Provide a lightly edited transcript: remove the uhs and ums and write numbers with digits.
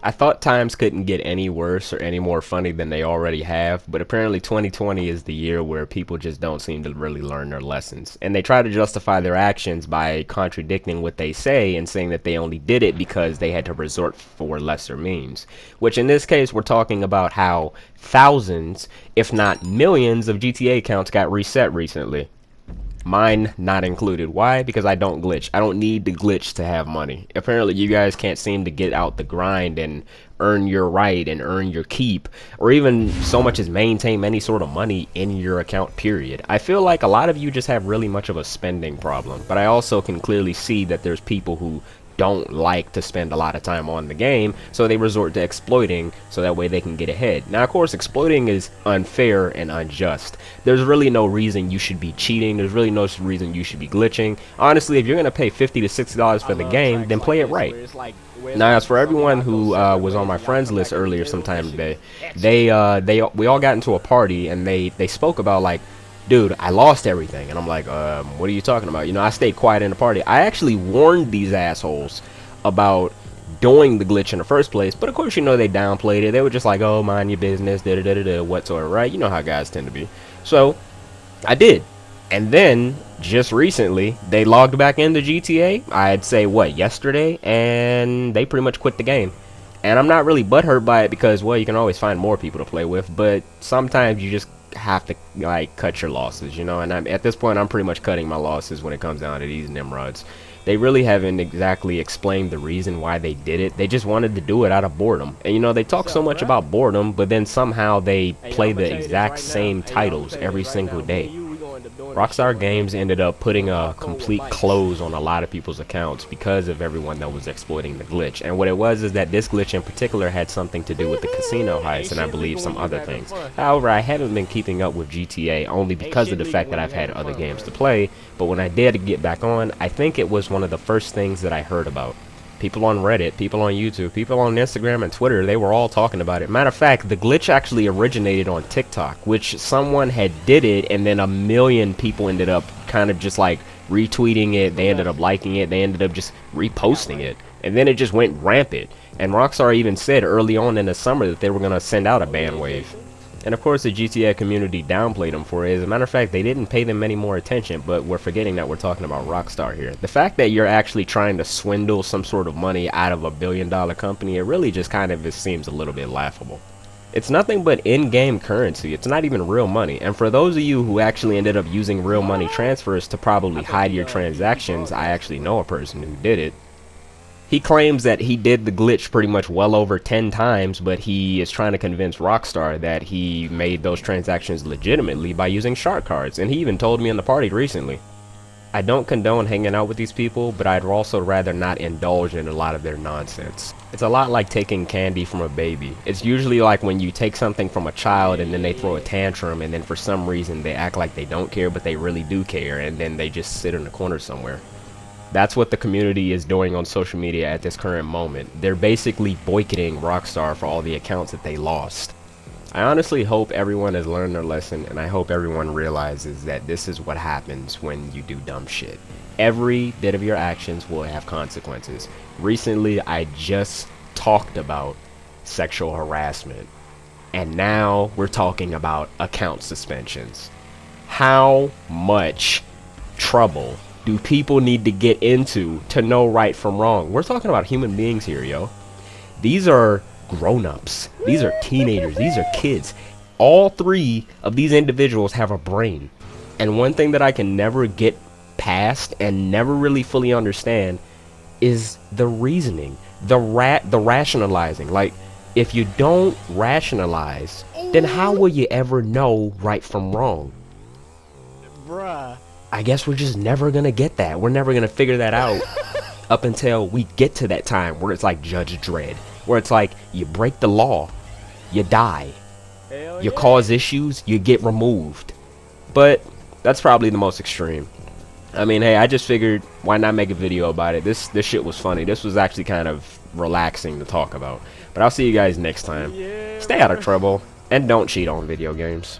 I thought times couldn't get any worse or any more funny than they already have, but apparently 2020 is the year where people just don't seem to really learn their lessons. And they try to justify their actions by contradicting what they say and saying that they only did it because they had to resort for lesser means. Which in this case, we're talking about how thousands, if not millions, of GTA accounts got reset recently. Mine not included. Why? Because I don't glitch. I don't need to glitch to have money. Apparently, you guys can't seem to get out the grind and earn your right and earn your keep, or even so much as maintain any sort of money in your account, period. I feel like a lot of you just have really much of a spending problem, but I also can clearly see that there's people who don't like to spend a lot of time on the game, so they resort to exploiting so that way they can get ahead. Now, of course, exploiting is unfair and unjust. There's really no reason you should be cheating. There's really no reason you should be glitching. Honestly, if you're going to pay $50 to $60 for the game, then play it right. Now, as for everyone who was on my friends list earlier sometime today, we all got into a party and they spoke about like, dude, I lost everything. And I'm like, what are you talking about? You know, I stayed quiet in the party. I actually warned these assholes about doing the glitch in the first place, but of course, you know, they downplayed it. They were just like, oh, mind your business, da da da da da, whatsoever, right? You know how guys tend to be. So I did. And then just recently they logged back into GTA, I'd say what, yesterday, and they pretty much quit the game. And I'm not really butthurt by it because, well, you can always find more people to play with, but sometimes you just have to like cut your losses, you know. And at this point I'm pretty much cutting my losses when it comes down to these Nimrods. They really haven't exactly explained the reason why they did it. They just wanted to do it out of boredom. And you know, they talk so much about boredom, but then somehow they play the exact same titles every single day. Rockstar Games ended up putting a complete close on a lot of people's accounts because of everyone that was exploiting the glitch. And what it was is that this glitch in particular had something to do with the casino heist and I believe some other things. However, I haven't been keeping up with GTA only because of the fact that I've had other games to play, but when I did get back on, I think it was one of the first things that I heard about. People on Reddit, people on YouTube, people on Instagram and Twitter, they were all talking about it. Matter of fact, the glitch actually originated on TikTok, which someone had did it, and then a million people ended up kind of just like retweeting it. They ended up liking it. They ended up just reposting it. And then it just went rampant. And Rockstar even said early on in the summer that they were going to send out a ban wave. And of course the GTA community downplayed them for it. As a matter of fact, they didn't pay them any more attention, but we're forgetting that we're talking about Rockstar here. The fact that you're actually trying to swindle some sort of money out of a billion-dollar company, it really just kind of seems a little bit laughable. It's nothing but in-game currency. It's not even real money. And for those of you who actually ended up using real money transfers to probably hide your transactions, I actually know a person who did it. He claims that he did the glitch pretty much well over 10 times, but he is trying to convince Rockstar that he made those transactions legitimately by using shark cards, and he even told me in the party recently. I don't condone hanging out with these people, but I'd also rather not indulge in a lot of their nonsense. It's a lot like taking candy from a baby. It's usually like when you take something from a child and then they throw a tantrum and then for some reason they act like they don't care, but they really do care, and then they just sit in a corner somewhere. That's what the community is doing on social media at this current moment. They're basically boycotting Rockstar for all the accounts that they lost. I honestly hope everyone has learned their lesson, and I hope everyone realizes that this is what happens when you do dumb shit. Every bit of your actions will have consequences. Recently, I just talked about sexual harassment, and now we're talking about account suspensions. How much trouble do people need to get into to know right from wrong? We're talking about human beings here, yo. These are grown-ups. These are teenagers. These are kids. All three of these individuals have a brain. And one thing that I can never get past and never really fully understand is the reasoning, the rationalizing. Like, if you don't rationalize, then how will you ever know right from wrong? Bruh. I guess we're just never gonna get that. We're never gonna figure that out up until we get to that time where it's like Judge Dredd, where it's like you break the law, you die, you cause issues, you get removed. But that's probably the most extreme. I mean, hey, I just figured why not make a video about it. This shit was funny. This was actually kind of relaxing to talk about. But I'll see you guys next time. Stay out of trouble and don't cheat on video games.